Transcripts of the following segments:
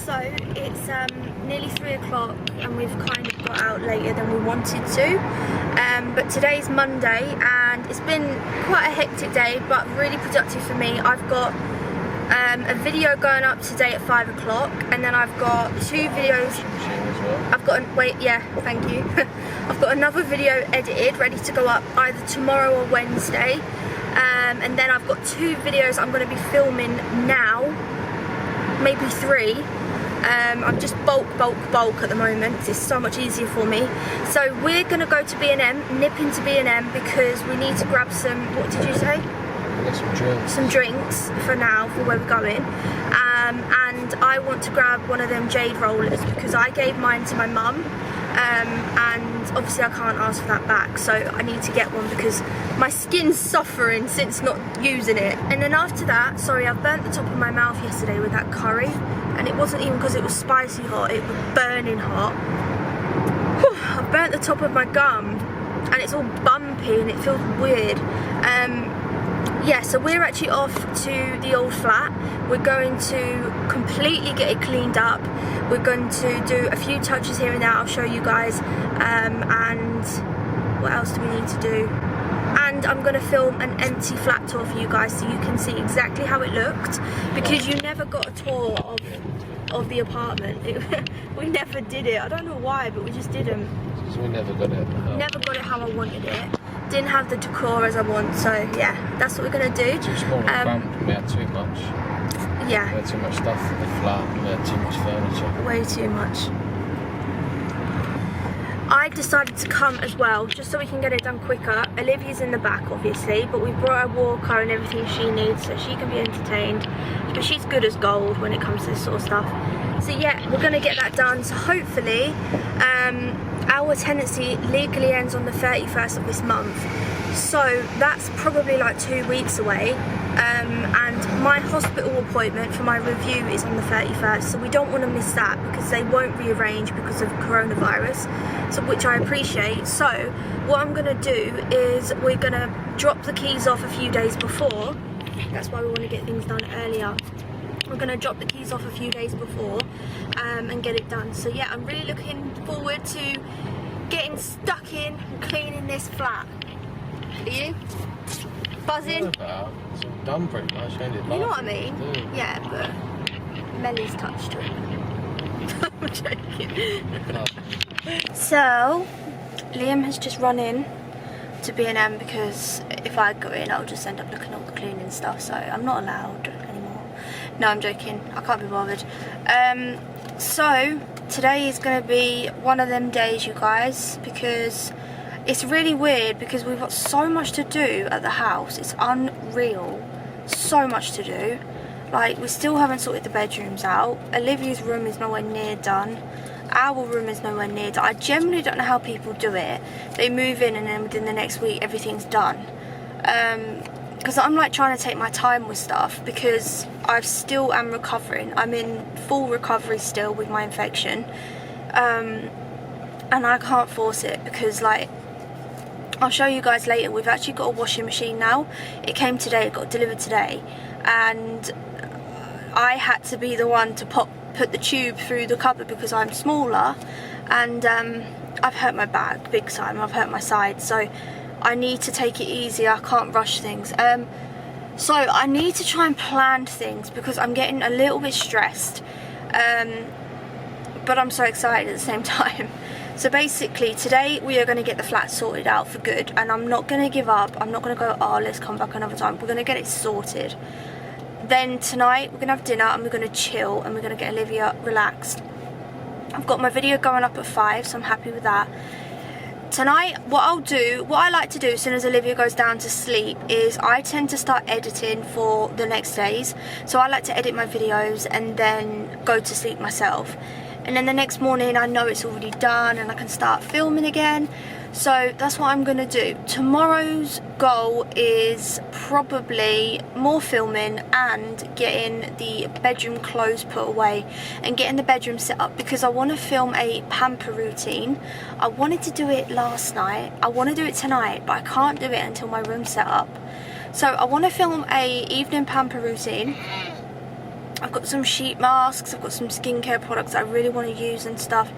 So it's nearly 3 o'clock and we've kind of got out later than we wanted to. But today's Monday and it's been quite a hectic day but really productive for me. I've got a video going up today at 5 o'clock and then I've got 2 videos. I've got, thank you. I've got another video edited, ready to go up either tomorrow or Wednesday. And then I've got 2 videos I'm going to be filming now, maybe 3. I'm just bulk at the moment. It's so much easier for me. So we're going to go to B&M, nip into B&M because we need to grab some, what did you say? Some drinks. Some drinks for now, for where we're going. And I want to grab one of them jade rollers because I gave mine to my mum. And obviously I can't ask for that back, so I need to get one because my skin's suffering since not using it. And then after that, sorry, I burnt the top of my mouth yesterday with that curry, and it wasn't even because it was spicy hot, it was burning hot. Whew, I burnt the top of my gum and it's all bumpy and it feels weird. Yeah, so we're actually off to the old flat. We're going to completely get it cleaned up. We're going to do a few touches here and there. I'll show you guys. And what else do we need to do? And I'm going to film an empty flat tour for you guys so you can see exactly how it looked. Because you never got a tour of the apartment. We never did it. I don't know why, but we just didn't. Because we never got it. Never got it how I wanted it. Didn't have the decor as I want, so yeah, that's what we're gonna do. Too small and cramped, we had too much. Yeah. We had too much stuff in the flat, we had too much furniture. Way too much. I decided to come as well, just so we can get it done quicker. Olivia's in the back, obviously, but we brought her walker and everything she needs so she can be entertained. But she's good as gold when it comes to this sort of stuff. So yeah, we're gonna get that done, so hopefully, our tenancy legally ends on the 31st of this month, so that's probably like 2 weeks away, and my hospital appointment for my review is on the 31st, so we don't want to miss that because they won't rearrange because of coronavirus, so which I appreciate. So what I'm going to do is we're going to drop the keys off a few days before. That's why we want to get things done earlier. We're going to drop the keys off a few days before and get it done. So yeah, I'm really looking forward to getting stuck in and cleaning this flat. Are you? Buzzing? It's all done pretty much, ain't it? You know what I mean? Yeah, but Melly's touched to it. I'm joking. So, Liam has just run in to B&M because if I go in I'll just end up looking at all the cleaning stuff, so I'm not allowed anymore. No, I'm joking, I can't be bothered. So today is going to be one of them days, you guys, because it's really weird because we've got so much to do at the house. It's unreal, so much to do. Like, we still haven't sorted the bedrooms out. Olivia's room is nowhere near done. Our room is nowhere near done. I generally don't know how people do it. They move in and then within the next week everything's done. Because I'm like trying to take my time with stuff because I still am recovering. I'm in full recovery still with my infection, and I can't force it because, like, I'll show you guys later, we've actually got a washing machine now. It came today, it got delivered today, and I had to be the one to put the tube through the cupboard because I'm smaller, and I've hurt my back big time, I've hurt my side, so I need to take it easy. I can't rush things. So I need to try and plan things because I'm getting a little bit stressed. But I'm so excited at the same time. So basically today we are going to get the flat sorted out for good, and I'm not going to give up. I'm not going to go, oh, let's come back another time. We're going to get it sorted. Then tonight we're going to have dinner and we're going to chill and we're going to get Olivia relaxed. I've got my video going up at 5, so I'm happy with that. Tonight, what I like to do as soon as Olivia goes down to sleep is I tend to start editing for the next days. So I like to edit my videos and then go to sleep myself. And then the next morning I know it's already done and I can start filming again. So that's what I'm going to do. Tomorrow's goal is probably more filming and getting the bedroom clothes put away and getting the bedroom set up because I want to film a pamper routine. I wanted to do it last night. I want to do it tonight, but I can't do it until my room's set up. So I want to film a evening pamper routine I've got some sheet masks, I've got some skincare products that I really want to use and stuff.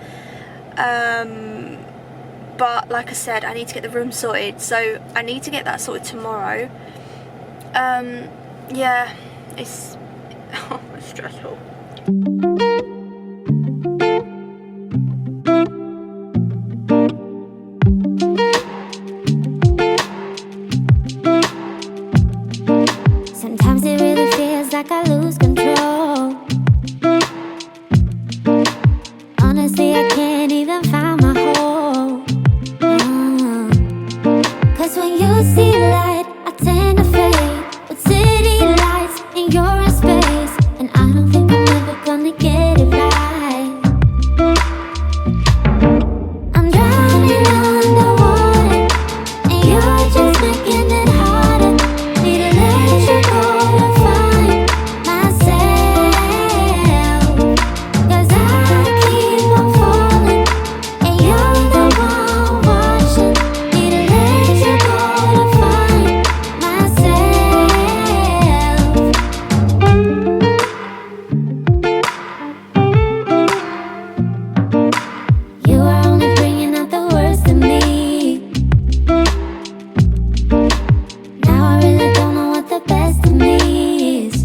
But like I said, I need to get the room sorted, so I need to get that sorted tomorrow. Yeah, it's stressful. Sometimes it really feels like I lose control. Honestly, I can't even find my home. Cause when you see light, I tend to fade. With city lights and you're in space, and I don't think I'm ever gonna get it right. I'm drowning underwater, and you're just making it harder. Need to let you go to find myself. Cause I keep on falling, and you're the one watching. Need to let you go to find myself. You are only bringing out the worst in me. Now I really don't know what the best in me is.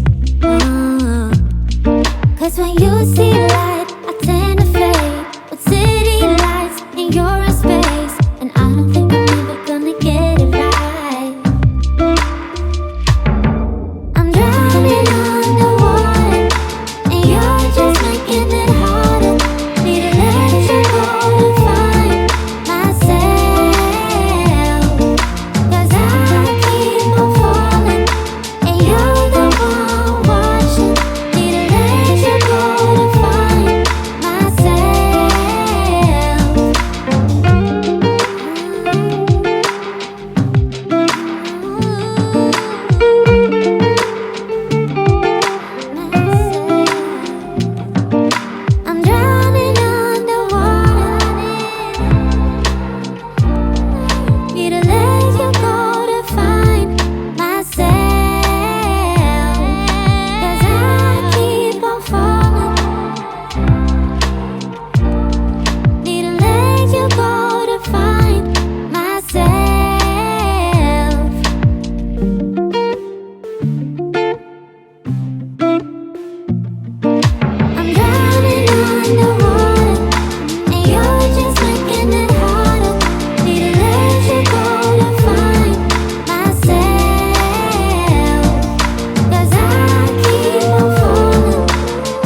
Cause when you see light, I tend to fade. With city lights and you're in space, and I don't think I'm ever gonna get it right. I'm drowning underwater, and you're just making it harder. Need to let you go to find myself. Cause I keep on falling, and you're the one watching. Need to let you go to find myself. I'm drowning underwater. Need to let you go to find myself. Cause I keep on falling. Need to let you go to find myself. I'm drowning underwater, and you're just making it harder. Need to let you go to find myself. Cause I keep on falling,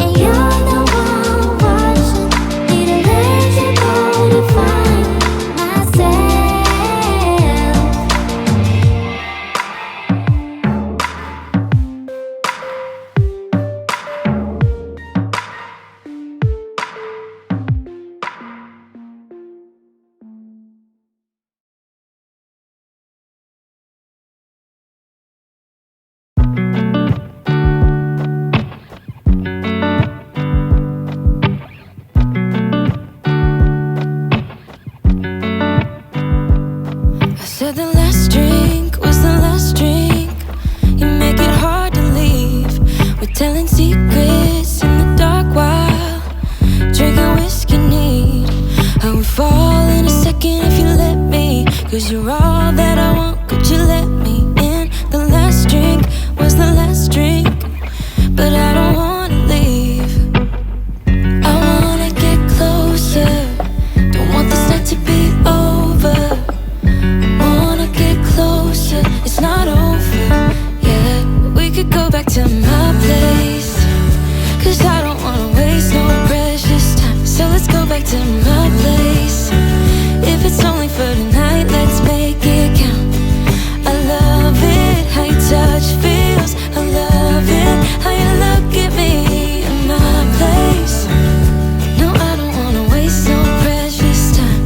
and you're the one watching. Need to let you go to find I said the last drink was the last drink. You make it hard to leave. We're telling secrets in the dark while drinking whiskey neat. I would fall in a second if you let me. Cause you're all that I want, could you let me in? The last drink was the last drink, but I don't wanna leave. I wanna get closer, don't want this night to be over. Wanna get closer, it's not over yet. We could go back to my place, cause I don't wanna waste no precious time. So let's go back to my place. If it's only for tonight, let's make it count. I love it, how your touch feels. I love it, how you look at me in my place. No, I don't wanna waste no precious time.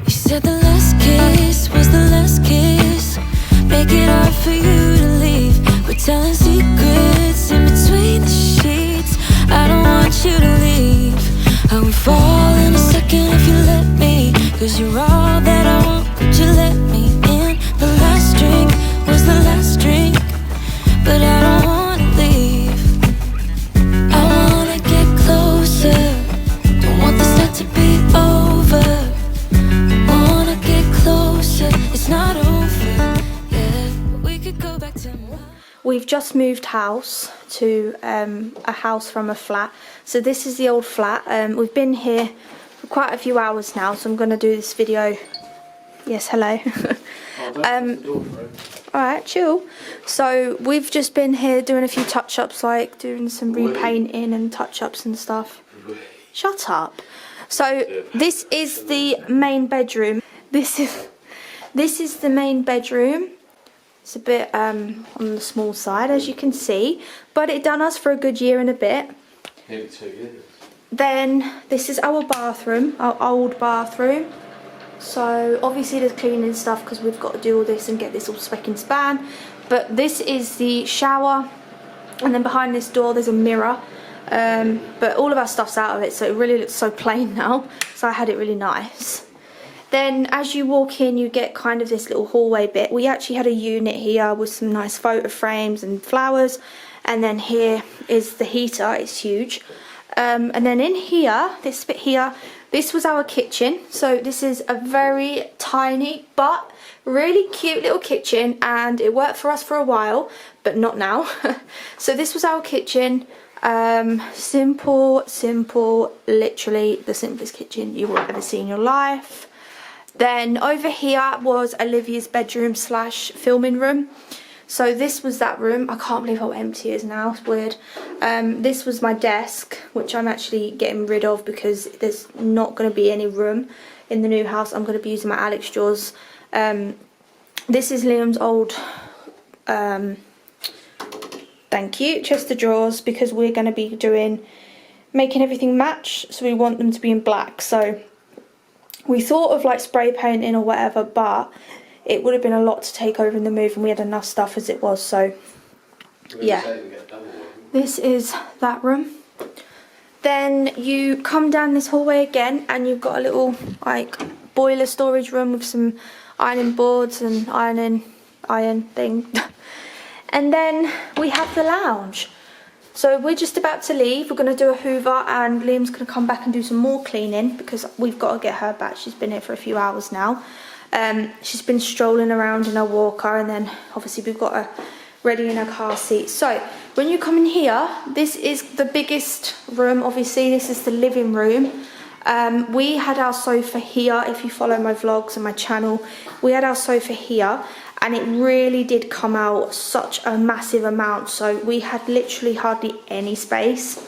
You said the last kiss was the last kiss. Make it hard for you to leave. We're telling secrets in between the sheets. I don't want you to leave. I would fall in a second if you let me. Cause you're all that I want, could you let me in? The last just moved house to a house from a flat. So this is the old flat. We've been here for quite a few hours now, so I'm going to do this video. Yes, hello. Alright, chill. So we've just been here doing a few touch-ups, like doing some repainting and touch-ups and stuff. Shut up. So this is the main bedroom. This is the main bedroom. It's a bit on the small side, as you can see, but it done us for a good year and a bit. Nearly 2 years. Then this is our bathroom, our old bathroom. So obviously there's cleaning stuff because we've got to do all this and get this all spick and span. But this is the shower, and then behind this door there's a mirror. But all of our stuff's out of it, so it really looks so plain now. So I had it really nice. Then as you walk in, you get kind of this little hallway bit. We actually had a unit here with some nice photo frames and flowers. And then here is the heater, it's huge. And then in here, this bit here, this was our kitchen. So this is a very tiny but really cute little kitchen, and it worked for us for a while, but not now. So this was our kitchen. Simple, literally the simplest kitchen you will ever see in your life. Then over here was Olivia's bedroom slash filming room. So this was that room. I can't believe how empty it is now, it's weird. This was my desk, which I'm actually getting rid of because there's not going to be any room in the new house. I'm going to be using my Alex drawers. This is Liam's old, thank you, chest of drawers, because we're going to be making everything match, so we want them to be in black. So we thought of like spray painting or whatever, but it would have been a lot to take over in the move, and we had enough stuff as it was. So yeah, this is that room. Then you come down this hallway again, and you've got a little like boiler storage room with some ironing boards and iron thing. And then we have the lounge. So we're just about to leave. We're going to do a hoover, and Liam's going to come back and do some more cleaning because we've got to get her back. She's been here for a few hours now. She's been strolling around in her walker, and then obviously we've got her ready in her car seat. So when you come in here, this is the biggest room. Obviously this is the living room. We had our sofa here. If you follow my vlogs and my channel, we had our sofa here, and it really did come out such a massive amount. So we had literally hardly any space.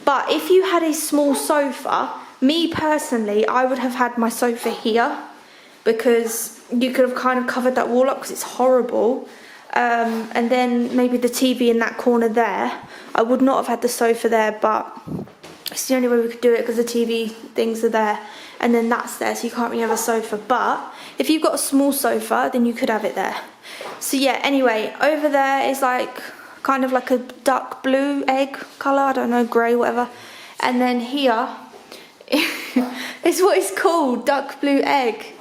But if you had a small sofa, me personally, I would have had my sofa here, because you could have kind of covered that wall up because it's horrible. And then maybe the TV in that corner there. I would not have had the sofa there, but it's the only way we could do it because the TV things are there, and then that's there, so you can't really have a sofa. But if you've got a small sofa, then you could have it there. So yeah, anyway, over there is like kind of like a dark blue egg colour, I don't know, grey, whatever. And then here is what it's called, dark blue egg.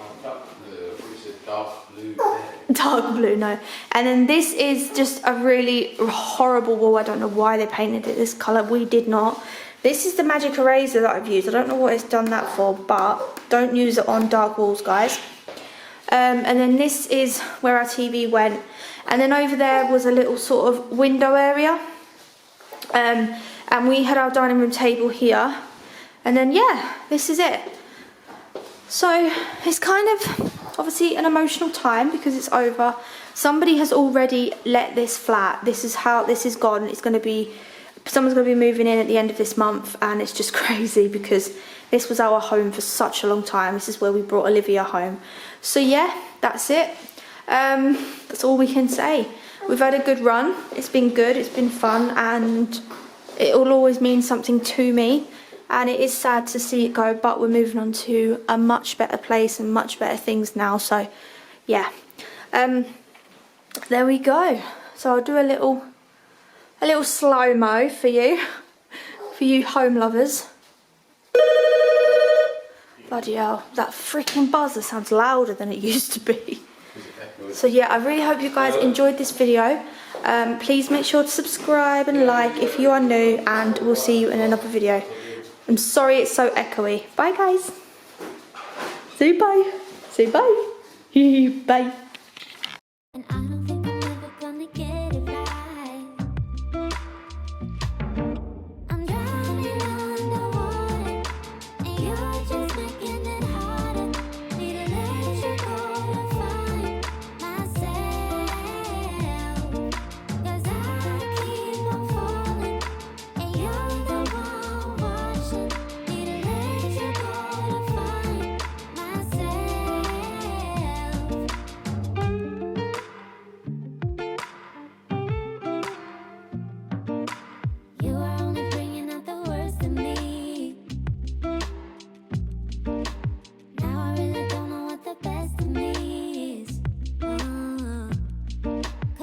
Dark blue, no. And then this is just a really horrible wall. I don't know why they painted it this colour. We did not. This is the magic eraser that I've used. I don't know what it's done that for, but don't use it on dark walls, guys. And then this is where our TV went. And then over there was a little sort of window area. And we had our dining room table here. And then, yeah, this is it. So it's kind of obviously an emotional time because it's over. Somebody has already let this flat. This is how this is gone. It's going to be, someone's going to be moving in at the end of this month, and it's just crazy because this was our home for such a long time. This is where we brought Olivia home. So yeah, that's it. That's all we can say. We've had a good run. It's been good. It's been fun, and it will always mean something to me. And it is sad to see it go, but we're moving on to a much better place and much better things now. So yeah, there we go. So I'll do a little slow-mo for you home lovers. Bloody hell, that freaking buzzer sounds louder than it used to be. So yeah, I really hope you guys enjoyed this video. Please make sure to subscribe and like if you are new, and we'll see you in another video. I'm sorry it's so echoey. Bye guys. Say bye. Say bye. Bye. And I don't think I'm ever gonna get it right.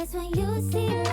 That's when you see